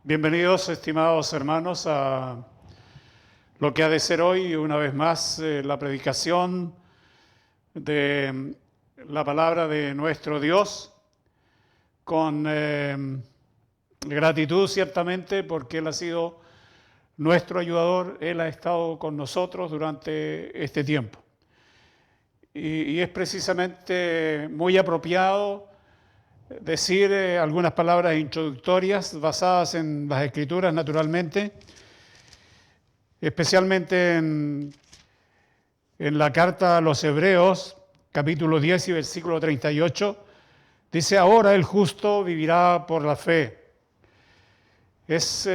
Bienvenidos, estimados hermanos, a lo que ha de ser hoy, una vez más, la predicación de la palabra de nuestro Dios, con gratitud ciertamente, porque Él ha sido nuestro ayudador, Él ha estado con nosotros durante este tiempo. Y es precisamente muy apropiado decir algunas palabras introductorias basadas en las Escrituras, naturalmente, especialmente en la carta a los Hebreos, capítulo 10 y versículo 38, dice: ahora el justo vivirá por la fe. Es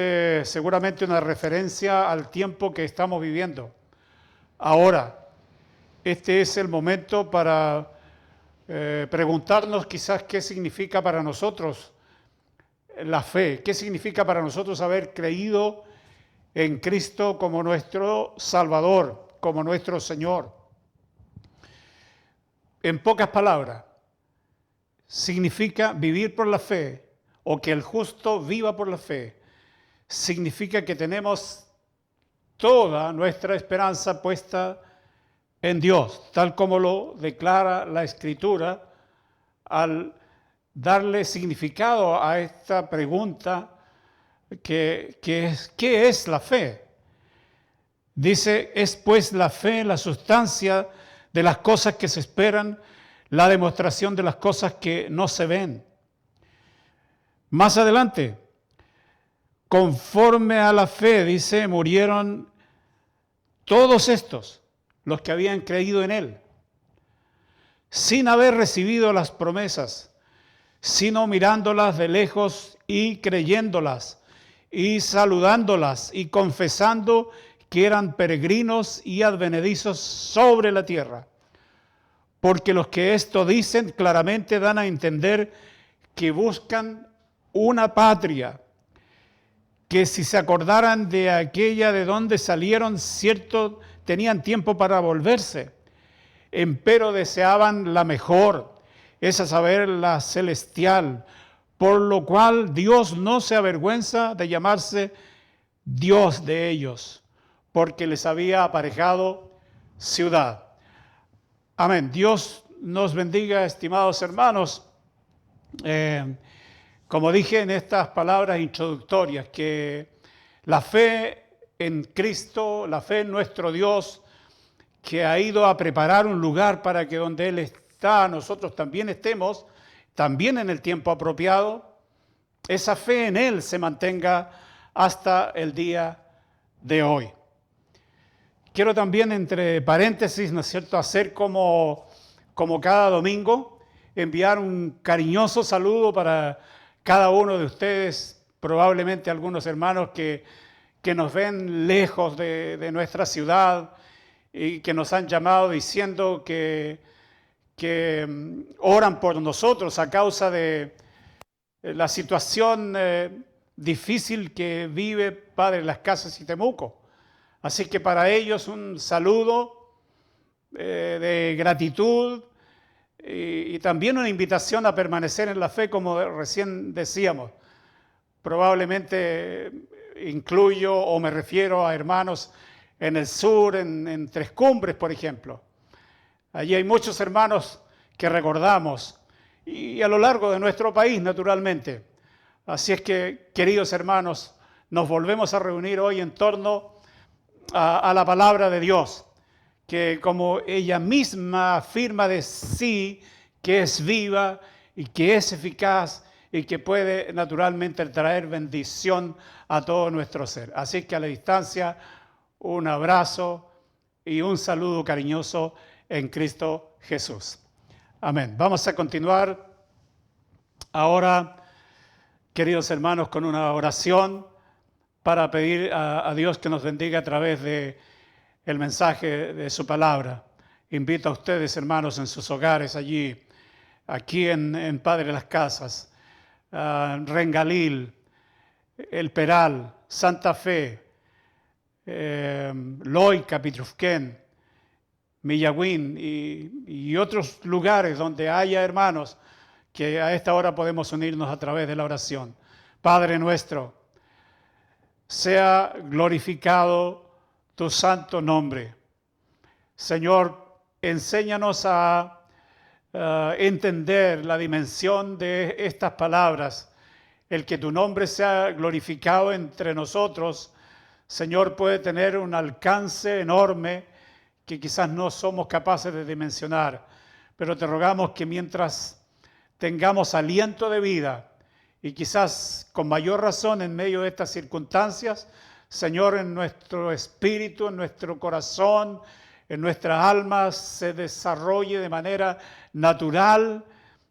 seguramente una referencia al tiempo que estamos viviendo. Ahora, este es el momento para preguntarnos quizás qué significa para nosotros la fe, qué significa para nosotros haber creído en Cristo como nuestro Salvador, como nuestro Señor. En pocas palabras, significa vivir por la fe, o que el justo viva por la fe. Significa que tenemos toda nuestra esperanza puesta en Dios, tal como lo declara la Escritura al darle significado a esta pregunta ¿qué es la fe? Dice: es pues la fe la sustancia de las cosas que se esperan, la demostración de las cosas que no se ven. Más adelante, conforme a la fe, dice, murieron todos estos, los que habían creído en Él, sin haber recibido las promesas, sino mirándolas de lejos y creyéndolas, y saludándolas, y confesando que eran peregrinos y advenedizos sobre la tierra. Porque los que esto dicen claramente dan a entender que buscan una patria, que si se acordaran de aquella de donde salieron, cierto, tenían tiempo para volverse, empero deseaban la mejor, es a saber, la celestial, por lo cual Dios no se avergüenza de llamarse Dios de ellos, porque les había aparejado ciudad. Amén. Dios nos bendiga, estimados hermanos. Como dije en estas palabras introductorias, que la fe en Cristo, la fe en nuestro Dios, que ha ido a preparar un lugar para que donde Él está, nosotros también estemos, también en el tiempo apropiado, esa fe en Él se mantenga hasta el día de hoy. Quiero también, entre paréntesis, ¿no es cierto?, hacer como cada domingo, enviar un cariñoso saludo para cada uno de ustedes, probablemente algunos hermanos que nos ven lejos de nuestra ciudad y que nos han llamado diciendo que oran por nosotros a causa de la situación difícil que vive Padre Las Casas y Temuco. Así que para ellos un saludo de gratitud y también una invitación a permanecer en la fe, como recién decíamos. Probablemente incluyo o me refiero a hermanos en el sur, en Tres Cumbres, por ejemplo. Allí hay muchos hermanos que recordamos, y a lo largo de nuestro país, naturalmente. Así es que, queridos hermanos, nos volvemos a reunir hoy en torno a la palabra de Dios, que como ella misma afirma de sí, que es viva y que es eficaz y que puede naturalmente traer bendición a todo nuestro ser. Así que a la distancia, un abrazo y un saludo cariñoso en Cristo Jesús. Amén. Vamos a continuar ahora, queridos hermanos, con una oración para pedir a Dios que nos bendiga a través de el mensaje de su palabra. Invito a ustedes, hermanos, en sus hogares allí, aquí en Padre Las Casas, Rengalil, El Peral, Santa Fe, Loica, Pitrufquén, Millagüín y otros lugares donde haya hermanos que a esta hora podemos unirnos a través de la oración. Padre nuestro, sea glorificado tu santo nombre. Señor, enséñanos a entender la dimensión de estas palabras. El que tu nombre sea glorificado entre nosotros, Señor, puede tener un alcance enorme que quizás no somos capaces de dimensionar. Pero te rogamos que mientras tengamos aliento de vida, y quizás con mayor razón en medio de estas circunstancias, Señor, en nuestro espíritu, en nuestro corazón, en nuestras almas se desarrolle de manera natural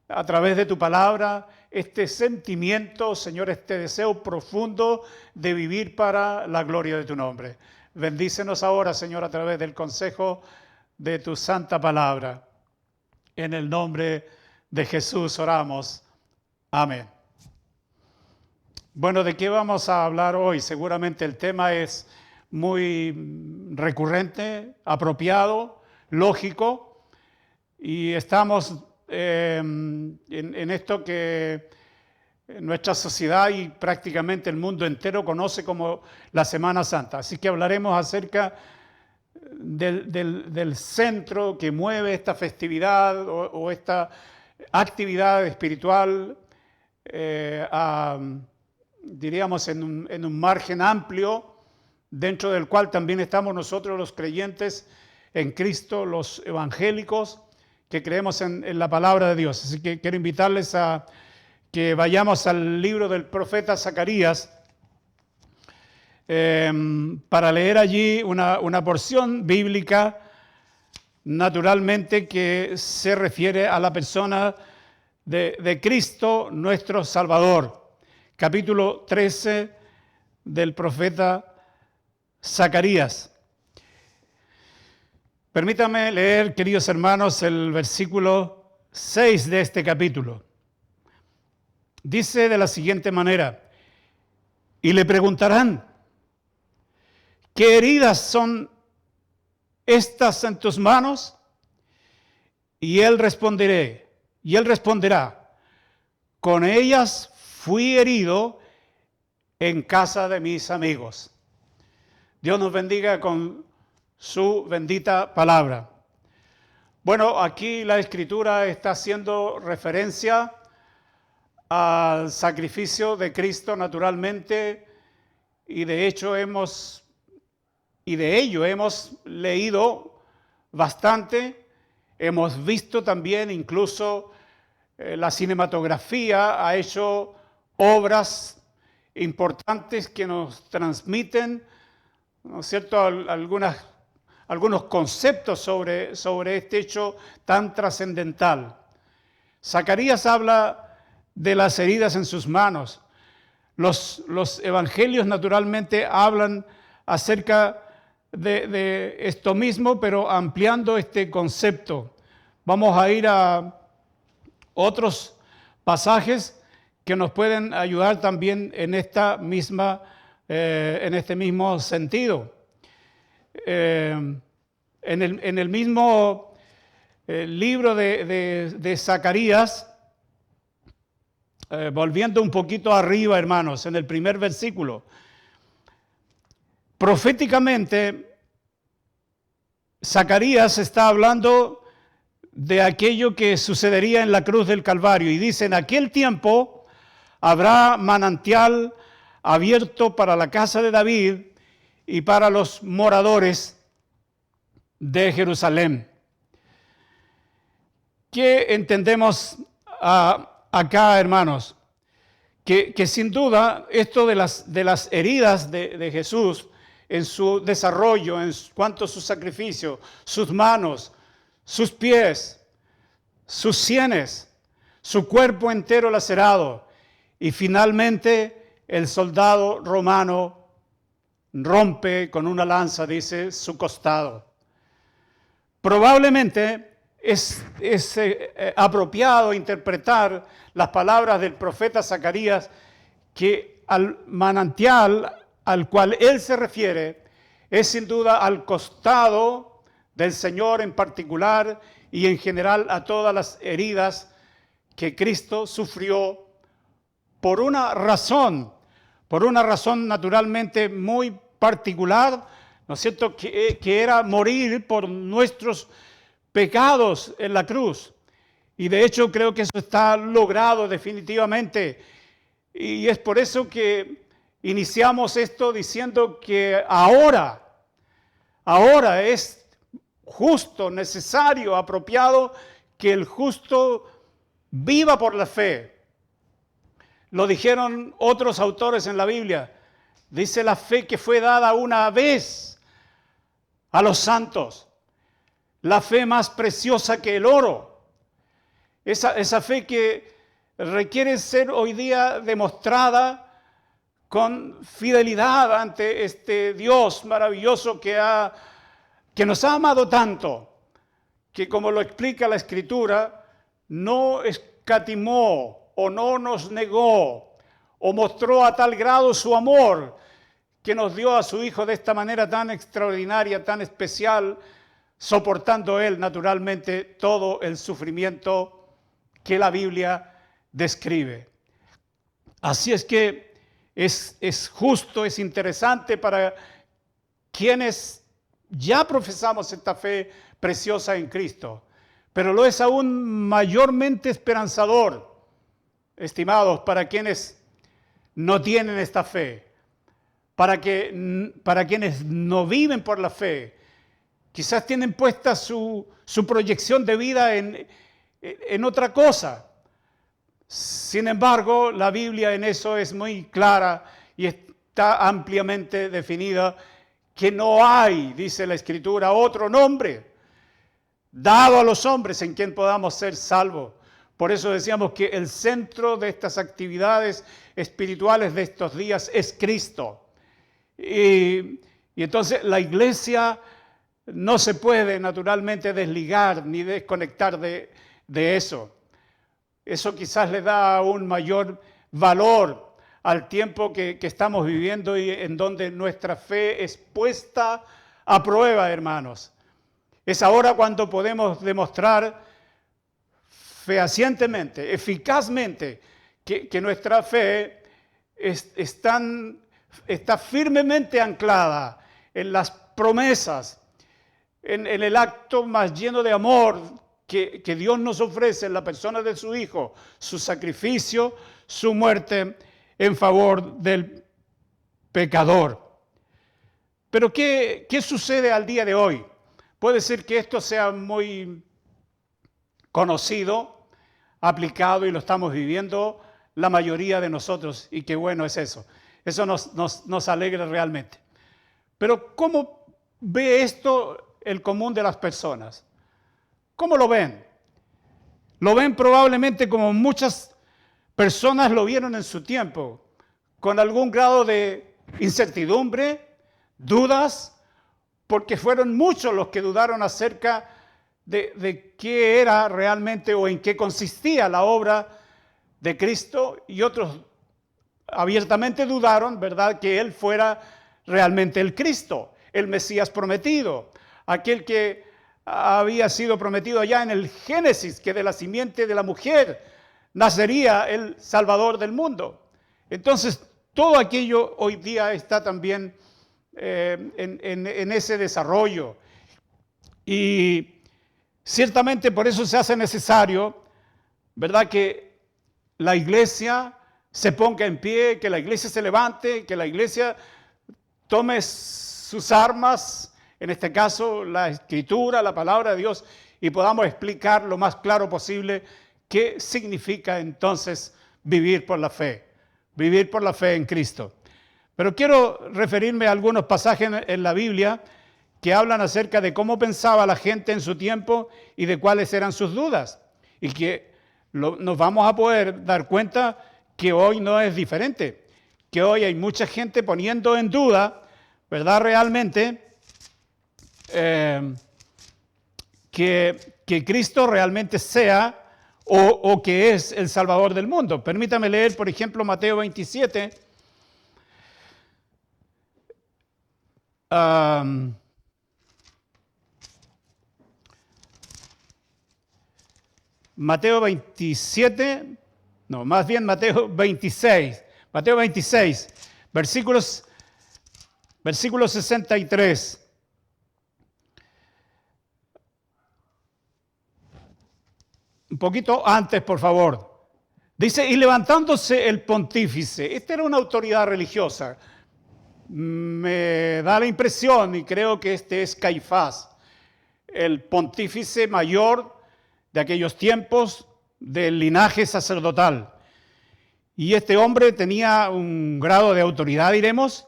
a través de tu palabra este sentimiento, Señor, este deseo profundo de vivir para la gloria de tu nombre. Bendícenos ahora, Señor, a través del consejo de tu santa palabra. En el nombre de Jesús oramos. Amén. Bueno, ¿de qué vamos a hablar hoy? Seguramente el tema es muy recurrente, apropiado, lógico, y estamos en esto que nuestra sociedad y prácticamente el mundo entero conoce como la Semana Santa. Así que hablaremos acerca del centro que mueve esta festividad o esta actividad espiritual diríamos en un margen amplio, dentro del cual también estamos nosotros los creyentes en Cristo, los evangélicos, que creemos en la palabra de Dios. Así que quiero invitarles a que vayamos al libro del profeta Zacarías para leer allí una porción bíblica, naturalmente, que se refiere a la persona de Cristo, nuestro Salvador. Capítulo 13 del profeta Zacarías. Permítanme leer, queridos hermanos, el versículo 6 de este capítulo. Dice de la siguiente manera: y le preguntarán, ¿qué heridas son estas en tus manos? Y él responderá, con ellas fui herido en casa de mis amigos. Dios nos bendiga con su bendita palabra. Bueno, aquí la Escritura está haciendo referencia al sacrificio de Cristo, naturalmente, y de ello hemos leído bastante. Hemos visto también, incluso la cinematografía ha hecho obras importantes que nos transmiten, ¿no es cierto?, algunos conceptos sobre este hecho tan trascendental. Zacarías habla de las heridas en sus manos. Los evangelios naturalmente hablan acerca de esto mismo, pero ampliando este concepto. Vamos a ir a otros pasajes que nos pueden ayudar también en este mismo sentido. En el mismo libro de Zacarías, volviendo un poquito arriba, hermanos, en el primer versículo, proféticamente Zacarías está hablando de aquello que sucedería en la cruz del Calvario, y dice: en aquel tiempo habrá manantial abierto para la casa de David y para los moradores de Jerusalén. ¿Qué entendemos acá, hermanos? Que sin duda esto de las heridas de Jesús en su desarrollo, en cuanto a su sacrificio, sus manos, sus pies, sus sienes, su cuerpo entero lacerado, y finalmente el soldado romano rompe con una lanza, dice, su costado. Probablemente es apropiado interpretar las palabras del profeta Zacarías, que al manantial al cual él se refiere es sin duda al costado del Señor en particular, y en general a todas las heridas que Cristo sufrió por una razón, por una razón naturalmente muy particular, ¿no es cierto?, que era morir por nuestros pecados en la cruz. Y de hecho creo que eso está logrado definitivamente. Y es por eso que iniciamos esto diciendo que ahora es justo, necesario, apropiado que el justo viva por la fe. Lo dijeron otros autores en la Biblia. Dice la fe que fue dada una vez a los santos. La fe más preciosa que el oro. Esa fe que requiere ser hoy día demostrada con fidelidad ante este Dios maravilloso que nos ha amado tanto, que como lo explica la Escritura, no escatimó o no nos negó o mostró a tal grado su amor que nos dio a su Hijo de esta manera tan extraordinaria, tan especial, soportando Él naturalmente todo el sufrimiento que la Biblia describe. Así es que es justo, es interesante para quienes ya profesamos esta fe preciosa en Cristo, pero lo es aún mayormente esperanzador, estimados, para quienes no tienen esta fe, para quienes no viven por la fe, quizás tienen puesta su proyección de vida en otra cosa. Sin embargo, la Biblia en eso es muy clara y está ampliamente definida, que no hay, dice la Escritura, otro nombre dado a los hombres en quien podamos ser salvos. Por eso decíamos que el centro de estas actividades espirituales de estos días es Cristo. Y entonces la iglesia no se puede naturalmente desligar ni desconectar de eso. Eso quizás le da un mayor valor al tiempo que estamos viviendo y en donde nuestra fe es puesta a prueba, hermanos. Es ahora cuando podemos demostrar fehacientemente, eficazmente, que nuestra fe está firmemente anclada en las promesas, en el acto más lleno de amor que Dios nos ofrece en la persona de su Hijo, su sacrificio, su muerte en favor del pecador. Pero ¿qué sucede al día de hoy? Puede ser que esto sea muy conocido, aplicado y lo estamos viviendo la mayoría de nosotros, y qué bueno es eso. Eso nos alegra realmente. Pero ¿cómo ve esto el común de las personas? ¿Cómo lo ven? Lo ven probablemente como muchas personas lo vieron en su tiempo, con algún grado de incertidumbre, dudas, porque fueron muchos los que dudaron acerca de qué era realmente o en qué consistía la obra de Cristo, y otros abiertamente dudaron, ¿verdad?, que Él fuera realmente el Cristo, el Mesías prometido, aquel que había sido prometido ya en el Génesis, que de la simiente de la mujer nacería el Salvador del mundo. Entonces, todo aquello hoy día está también en ese desarrollo. Y ciertamente por eso se hace necesario, ¿verdad?, que la iglesia se ponga en pie, que la iglesia se levante, que la iglesia tome sus armas, en este caso la Escritura, la palabra de Dios, y podamos explicar lo más claro posible qué significa entonces vivir por la fe en Cristo. Pero quiero referirme a algunos pasajes en la Biblia que hablan acerca de cómo pensaba la gente en su tiempo y de cuáles eran sus dudas, y que nos vamos a poder dar cuenta que hoy no es diferente, que hoy hay mucha gente poniendo en duda, ¿verdad?, realmente que Cristo realmente sea o que es el Salvador del mundo. Permítame leer, por ejemplo, Mateo 27. Mateo 27, no, más bien Mateo 26. Mateo 26, Versículo 63. Un poquito antes, por favor. Dice, y levantándose el pontífice, esta era una autoridad religiosa. Me da la impresión, y creo que este es Caifás, el pontífice mayor de aquellos tiempos del linaje sacerdotal. Y este hombre tenía un grado de autoridad, diremos,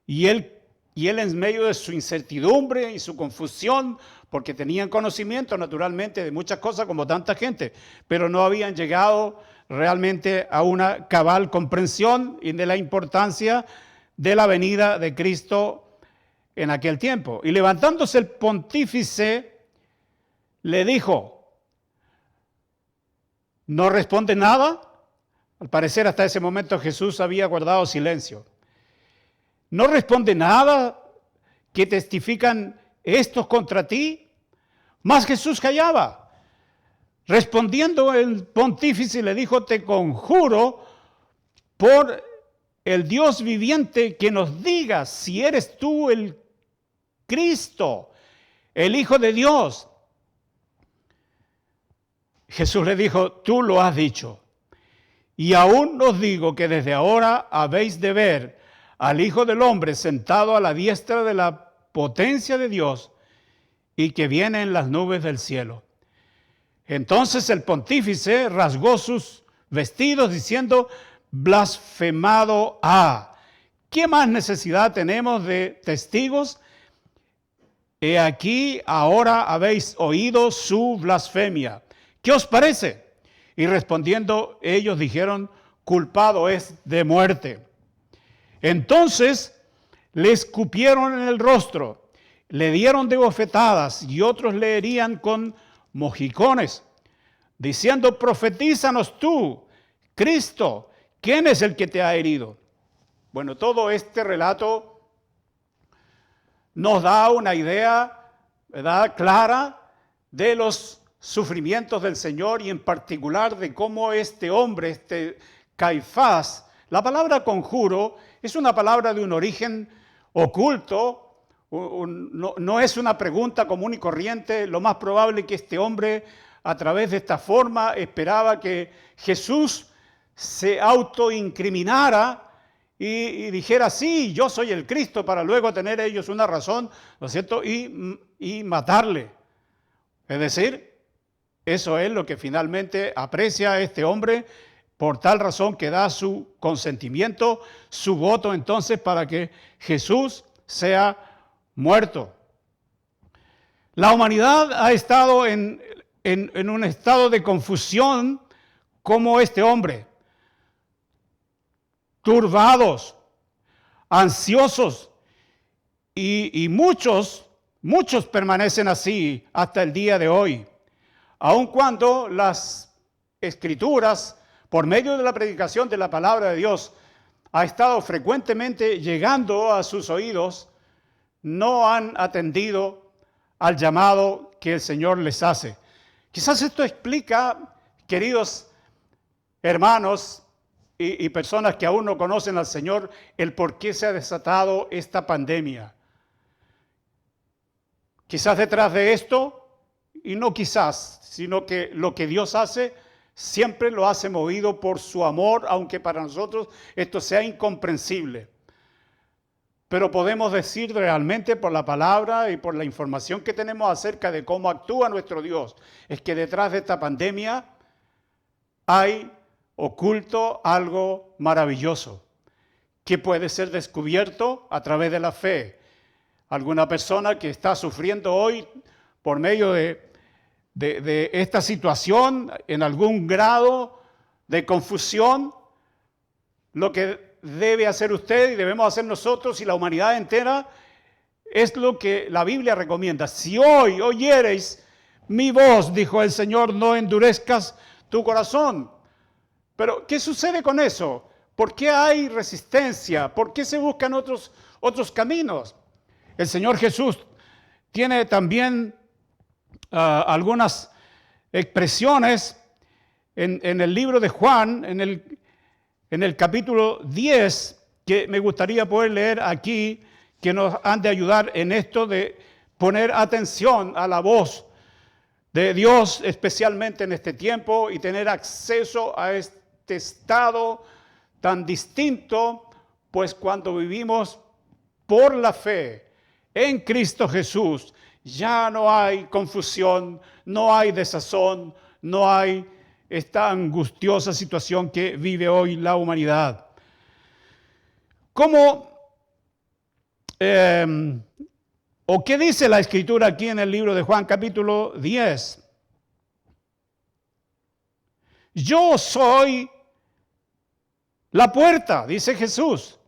y él en medio de su incertidumbre y su confusión, porque tenían conocimiento naturalmente de muchas cosas como tanta gente, pero no habían llegado realmente a una cabal comprensión y de la importancia de la venida de Cristo en aquel tiempo. Y levantándose el pontífice, le dijo, ¿no responde nada? Al parecer hasta ese momento Jesús había guardado silencio. ¿No responde nada que testifican estos contra ti? Mas Jesús callaba. Respondiendo el pontífice le dijo, te conjuro por el Dios viviente que nos digas si eres tú el Cristo, el Hijo de Dios. Jesús le dijo, tú lo has dicho. Y aún os digo que desde ahora habéis de ver al Hijo del Hombre sentado a la diestra de la potencia de Dios y que viene en las nubes del cielo. Entonces el pontífice rasgó sus vestidos diciendo, blasfemado ha. ¿Qué más necesidad tenemos de testigos? He aquí, ahora habéis oído su blasfemia. ¿Qué os parece? Y respondiendo, ellos dijeron, culpado es de muerte. Entonces le escupieron en el rostro, le dieron de bofetadas y otros le herían con mojicones, diciendo, profetízanos tú, Cristo, ¿quién es el que te ha herido? Bueno, todo este relato nos da una idea, ¿verdad?, clara de los sufrimientos del Señor y en particular de cómo este hombre, este Caifás, la palabra conjuro es una palabra de un origen oculto, no es una pregunta común y corriente. Lo más probable es que este hombre a través de esta forma esperaba que Jesús se autoincriminara y dijera, sí, yo soy el Cristo, para luego tener ellos una razón, ¿no es cierto?, y matarle. Es decir, eso es lo que finalmente aprecia este hombre, por tal razón que da su consentimiento, su voto entonces para que Jesús sea muerto. La humanidad ha estado en un estado de confusión como este hombre, turbados, ansiosos, y muchos permanecen así hasta el día de hoy, aun cuando las Escrituras, por medio de la predicación de la palabra de Dios, ha estado frecuentemente llegando a sus oídos, no han atendido al llamado que el Señor les hace. Quizás esto explica, queridos hermanos y personas que aún no conocen al Señor, el por qué se ha desatado esta pandemia. Quizás detrás de esto, y no quizás, sino que lo que Dios hace, siempre lo hace movido por su amor, aunque para nosotros esto sea incomprensible. Pero podemos decir realmente por la palabra y por la información que tenemos acerca de cómo actúa nuestro Dios, es que detrás de esta pandemia hay oculto algo maravilloso que puede ser descubierto a través de la fe. Alguna persona que está sufriendo hoy por medio de esta situación, en algún grado de confusión, lo que debe hacer usted y debemos hacer nosotros y la humanidad entera es lo que la Biblia recomienda. Si hoy oyereis mi voz, dijo el Señor, no endurezcas tu corazón. Pero, ¿qué sucede con eso? ¿Por qué hay resistencia? ¿Por qué se buscan otros caminos? El Señor Jesús tiene también algunas expresiones en el libro de Juan, en el capítulo 10, que me gustaría poder leer aquí, que nos han de ayudar en esto de poner atención a la voz de Dios, especialmente en este tiempo, y tener acceso a este estado tan distinto, pues cuando vivimos por la fe en Cristo Jesús, ya no hay confusión, no hay desazón, no hay esta angustiosa situación que vive hoy la humanidad. ¿Cómo o qué dice la Escritura aquí en el libro de Juan capítulo 10? Yo soy la puerta, dice Jesús.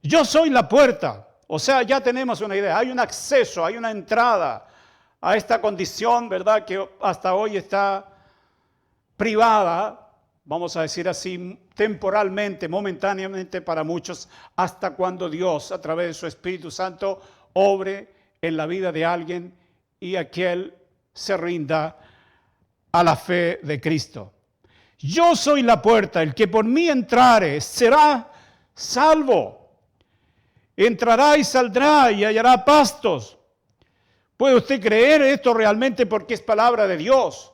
Yo soy la puerta. O sea, ya tenemos una idea. Hay un acceso, hay una entrada a esta condición, ¿verdad? Que hasta hoy está privada, vamos a decir así, temporalmente, momentáneamente para muchos, hasta cuando Dios, a través de su Espíritu Santo, obre en la vida de alguien y aquel se rinda a la fe de Cristo. Yo soy la puerta, el que por mí entrare será salvo. Entrará y saldrá y hallará pastos. ¿Puede usted creer esto realmente porque es palabra de Dios?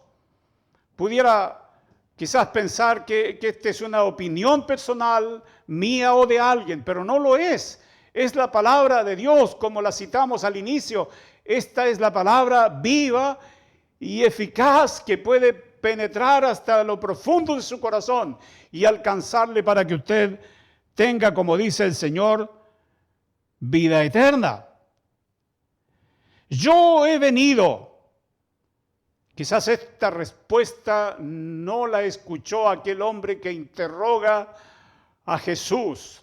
Pudiera quizás pensar que esta es una opinión personal mía o de alguien, pero no lo es. Es la palabra de Dios, como la citamos al inicio. Esta es la palabra viva y eficaz que puede penetrar hasta lo profundo de su corazón y alcanzarle para que usted tenga, como dice el Señor, vida eterna. Yo he venido. Quizás esta respuesta no la escuchó aquel hombre que interroga a Jesús,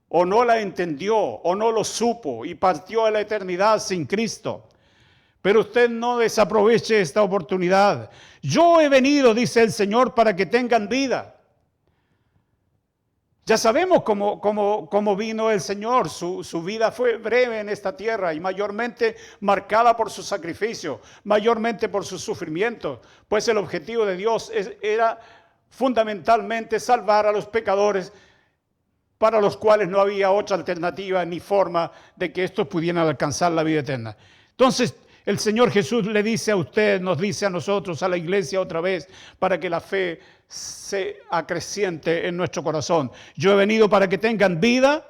o no la entendió, o no lo supo, y partió a la eternidad sin Cristo. Pero usted no desaproveche esta oportunidad. Yo he venido, dice el Señor, para que tengan vida. Ya sabemos cómo vino el Señor. Su vida fue breve en esta tierra y mayormente marcada por su sacrificio, mayormente por su sufrimiento, pues el objetivo de Dios era fundamentalmente salvar a los pecadores, para los cuales no había otra alternativa ni forma de que estos pudieran alcanzar la vida eterna. Entonces, el Señor Jesús le dice a usted, nos dice a nosotros, a la iglesia otra vez, para que la fe se acreciente en nuestro corazón. Yo he venido para que tengan vida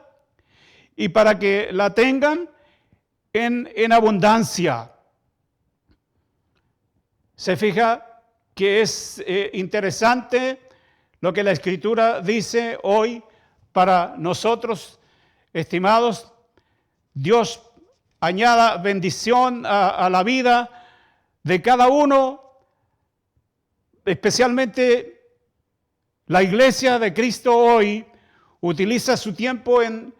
y para que la tengan en abundancia. Se fija que es interesante lo que la Escritura dice hoy para nosotros, estimados. Dios añada bendición a la vida de cada uno, especialmente la iglesia de Cristo hoy utiliza su tiempo en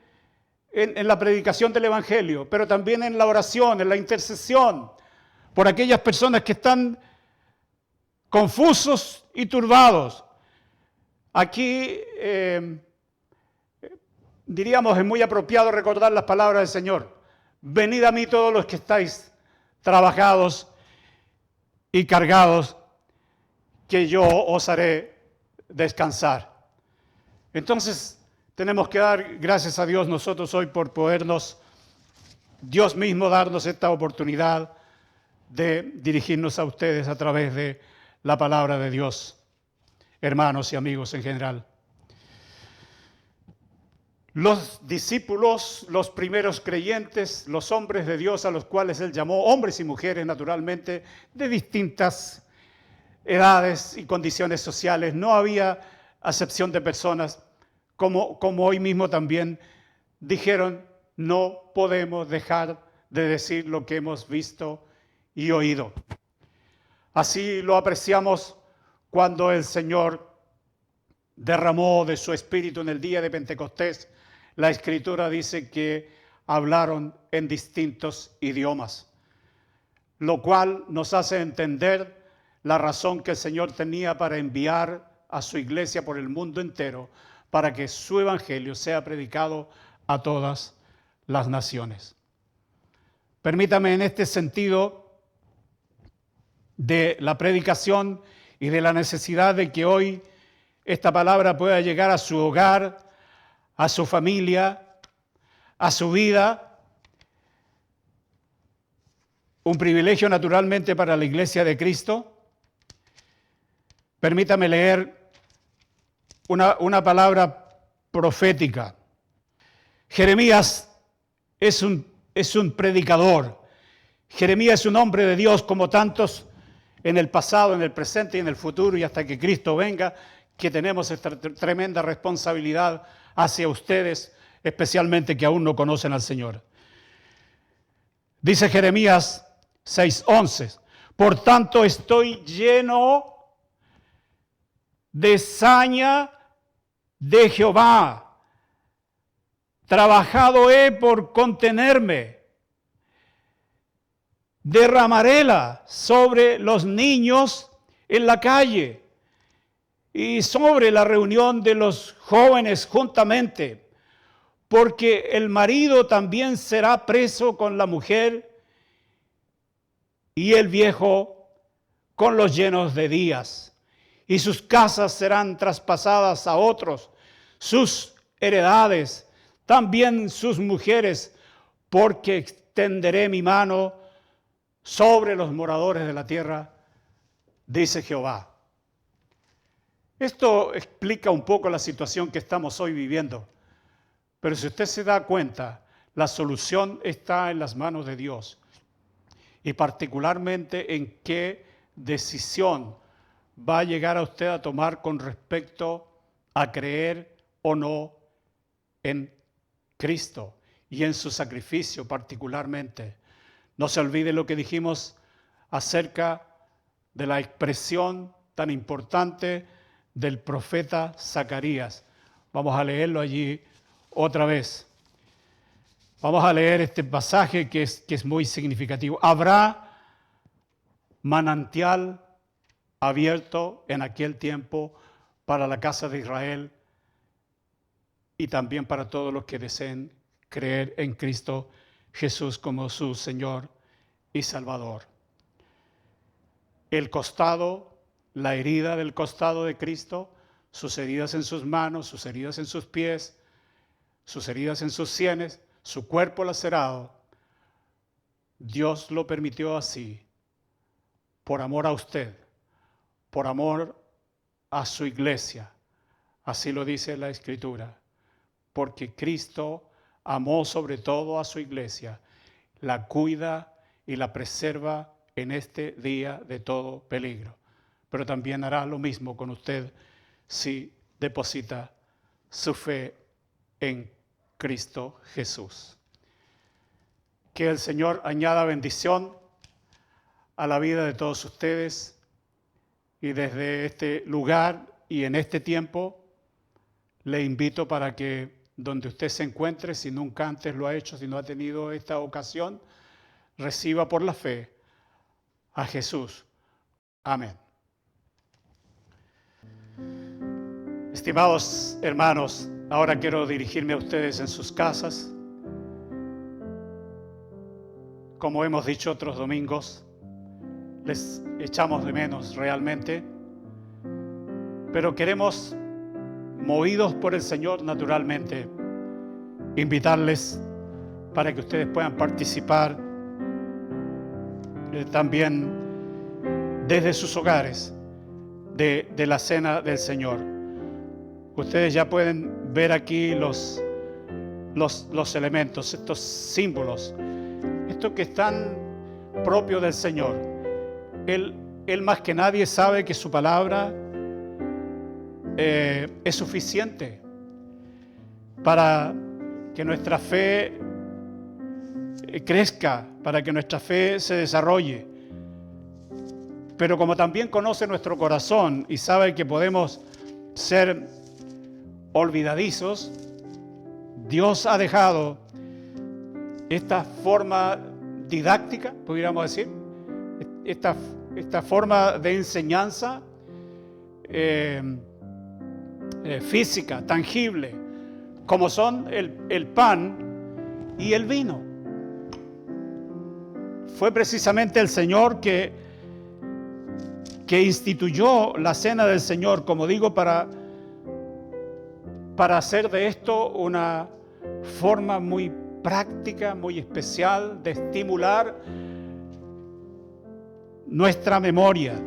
la predicación del Evangelio, pero también en la oración, en la intercesión, por aquellas personas que están confusos y turbados. Aquí, diríamos, es muy apropiado recordar las palabras del Señor. Venid a mí todos los que estáis trabajados y cargados, que yo os haré descansar. Entonces, tenemos que dar gracias a Dios nosotros hoy por podernos, Dios mismo darnos esta oportunidad de dirigirnos a ustedes a través de la palabra de Dios, hermanos y amigos en general. Los discípulos, los primeros creyentes, los hombres de Dios a los cuales Él llamó, hombres y mujeres naturalmente, de distintas edades y condiciones sociales, no había acepción de personas, como hoy mismo también dijeron, no podemos dejar de decir lo que hemos visto y oído. Así lo apreciamos cuando el Señor derramó de su Espíritu en el día de Pentecostés. La Escritura dice que hablaron en distintos idiomas, lo cual nos hace entender la razón que el Señor tenía para enviar a su iglesia por el mundo entero, para que su evangelio sea predicado a todas las naciones. Permítame en este sentido de la predicación y de la necesidad de que hoy esta palabra pueda llegar a su hogar, a su familia, a su vida. Un privilegio naturalmente para la Iglesia de Cristo. Permítame leer una palabra profética. Jeremías es un predicador. Jeremías es un hombre de Dios como tantos en el pasado, en el presente y en el futuro, y hasta que Cristo venga, que tenemos esta tremenda responsabilidad hacia ustedes, especialmente que aún no conocen al Señor. Dice Jeremías 6:11, por tanto estoy lleno de saña de Jehová, trabajado he por contenerme, derramaréla sobre los niños en la calle y sobre la reunión de los jóvenes juntamente, porque el marido también será preso con la mujer y el viejo con los llenos de días, y sus casas serán traspasadas a otros, sus heredades, también sus mujeres, porque extenderé mi mano sobre los moradores de la tierra, dice Jehová. Esto explica un poco la situación que estamos hoy viviendo, pero si usted se da cuenta, la solución está en las manos de Dios, y particularmente en qué decisión va a llegar a usted a tomar con respecto a creer o no en Cristo y en su sacrificio particularmente. No se olvide lo que dijimos acerca de la expresión tan importante del profeta Zacarías. Vamos a leerlo allí otra vez. Vamos a leer este pasaje que es muy significativo. Habrá manantial abierto en aquel tiempo para la casa de Israel y también para todos los que deseen creer en Cristo Jesús como su Señor y Salvador. El costado, la herida del costado de Cristo, sus heridas en sus manos, sus heridas en sus pies, sus heridas en sus sienes, su cuerpo lacerado, Dios lo permitió así, por amor a usted, por amor a su iglesia. Así lo dice la Escritura, porque Cristo amó sobre todo a su iglesia, la cuida y la preserva en este día de todo peligro. Pero también hará lo mismo con usted si deposita su fe en Cristo Jesús. Que el Señor añada bendición a la vida de todos ustedes, y desde este lugar y en este tiempo le invito para que donde usted se encuentre, si nunca antes lo ha hecho, si no ha tenido esta ocasión, reciba por la fe a Jesús. Amén. Estimados hermanos, ahora quiero dirigirme a ustedes en sus casas. Como hemos dicho otros domingos, les echamos de menos realmente, pero queremos, movidos por el Señor naturalmente, invitarles para que ustedes puedan participar también desde sus hogares de la cena del Señor. Ustedes ya pueden ver aquí los elementos, estos símbolos, estos que están propios del Señor. Él más que nadie sabe que su palabra es suficiente para que nuestra fe crezca, para que nuestra fe se desarrolle. Pero como también conoce nuestro corazón y sabe que podemos ser olvidadizos, Dios ha dejado esta forma didáctica, pudiéramos decir, esta forma de enseñanza física, tangible, como son el pan y el vino. Fue precisamente el Señor que instituyó la cena del Señor, como digo, para para hacer de esto una forma muy práctica, muy especial de estimular nuestra memoria.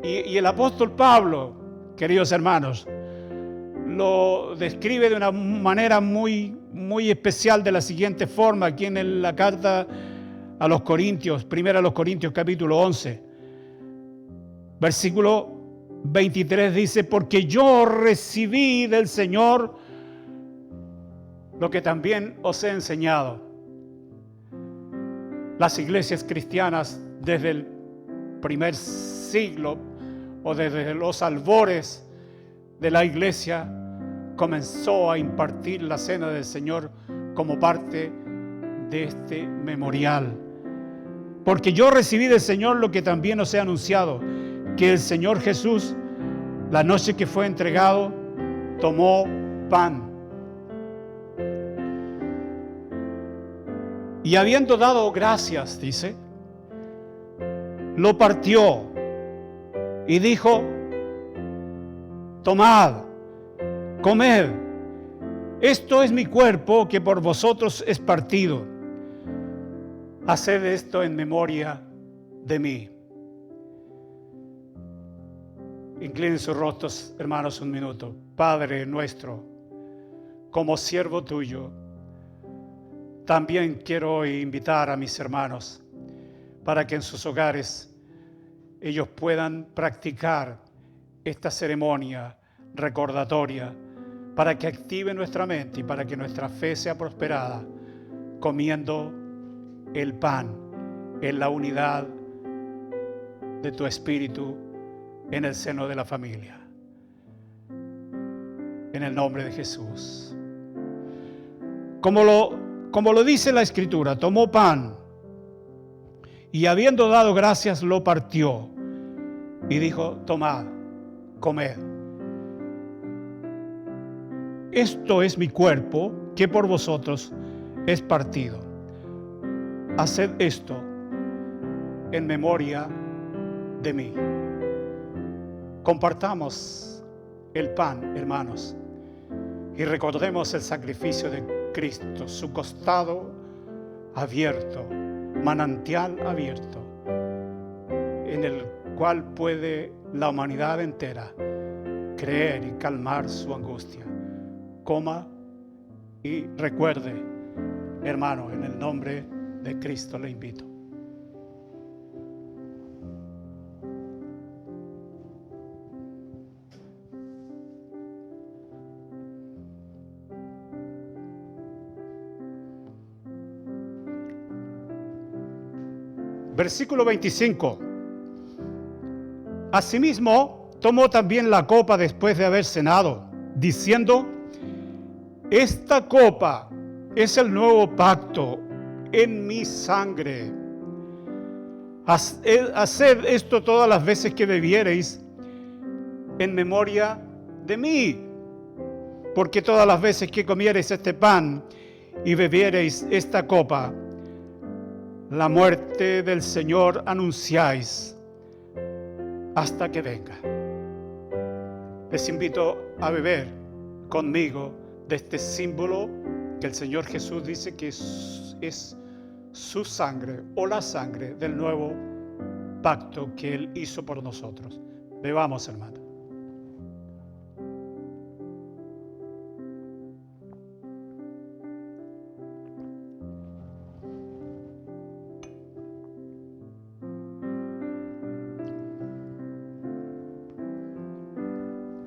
Y el apóstol Pablo, queridos hermanos, lo describe de una manera muy especial de la siguiente forma, aquí en la carta a los Corintios, primera a los Corintios capítulo 11, versículo 23 dice: porque yo recibí del Señor lo que también os he enseñado. Las iglesias cristianas desde el primer siglo o desde los albores de la iglesia comenzó a impartir la cena del Señor como parte de este memorial. Porque yo recibí del Señor lo que también os he anunciado, que el Señor Jesús, la noche que fue entregado, tomó pan. Y habiendo dado gracias, dice, lo partió y dijo: tomad, comed, esto es mi cuerpo que por vosotros es partido. Haced esto en memoria de mí. Inclinen sus rostros, hermanos, un minuto. Padre nuestro, como siervo tuyo, también quiero hoy invitar a mis hermanos para que en sus hogares ellos puedan practicar esta ceremonia recordatoria, para que active nuestra mente y para que nuestra fe sea prosperada, comiendo el pan en la unidad de tu espíritu en el seno de la familia. En el nombre de Jesús. Como lo dice la Escritura, tomó pan y habiendo dado gracias lo partió y dijo: tomad, comed. Esto es mi cuerpo que por vosotros es partido. Haced esto en memoria de mí. Compartamos el pan, hermanos, y recordemos el sacrificio de Cristo, su costado abierto, manantial abierto, en el cual puede la humanidad entera creer y calmar su angustia. Coma y recuerde, hermano, en el nombre de Cristo le invito. Versículo 25. Asimismo, tomó también la copa después de haber cenado, diciendo: esta copa es el nuevo pacto en mi sangre. Haced esto todas las veces que bebiereis en memoria de mí. Porque todas las veces que comiereis este pan y bebiereis esta copa, la muerte del Señor anunciáis hasta que venga. Les invito a beber conmigo de este símbolo que el Señor Jesús dice que es su sangre o la sangre del nuevo pacto que Él hizo por nosotros. Bebamos, hermano.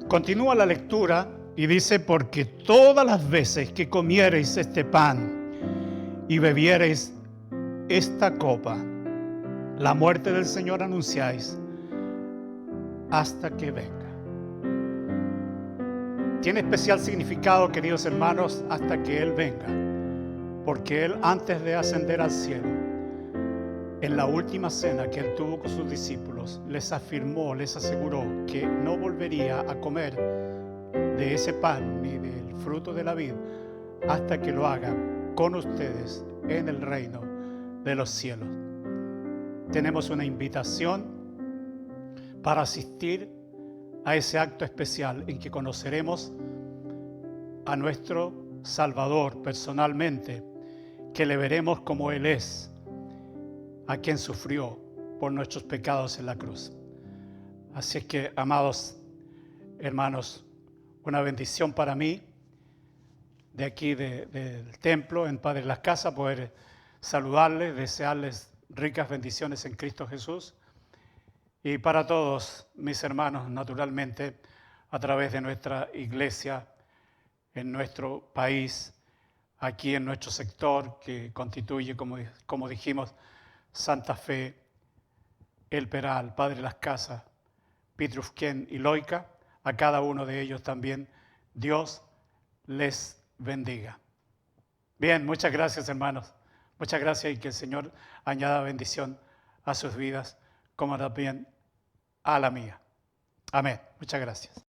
Continúa la lectura y dice: porque todas las veces que comiereis este pan y bebiereis esta copa, la muerte del Señor anunciáis hasta que venga. Tiene especial significado, queridos hermanos, hasta que Él venga, porque Él, antes de ascender al cielo, en la última cena que Él tuvo con sus discípulos, les afirmó, les aseguró que no volvería a comer de ese pan ni del fruto de la vid hasta que lo haga con ustedes en el reino de los cielos. Tenemos una invitación para asistir a ese acto especial en que conoceremos a nuestro Salvador personalmente, que le veremos como Él es, a quien sufrió por nuestros pecados en la cruz. Así es que, amados hermanos, una bendición para mí, de aquí del templo, en Padre Las Casas, poder saludarles, desearles ricas bendiciones en Cristo Jesús. Y para todos mis hermanos, naturalmente, a través de nuestra iglesia, en nuestro país, aquí en nuestro sector, que constituye, como dijimos, Santa Fe, El Peral, Padre Las Casas, Pitrufquén y Loica, a cada uno de ellos también, Dios les bendiga. Bien, muchas gracias, hermanos. Muchas gracias y que el Señor añada bendición a sus vidas, como también a la mía. Amén. Muchas gracias.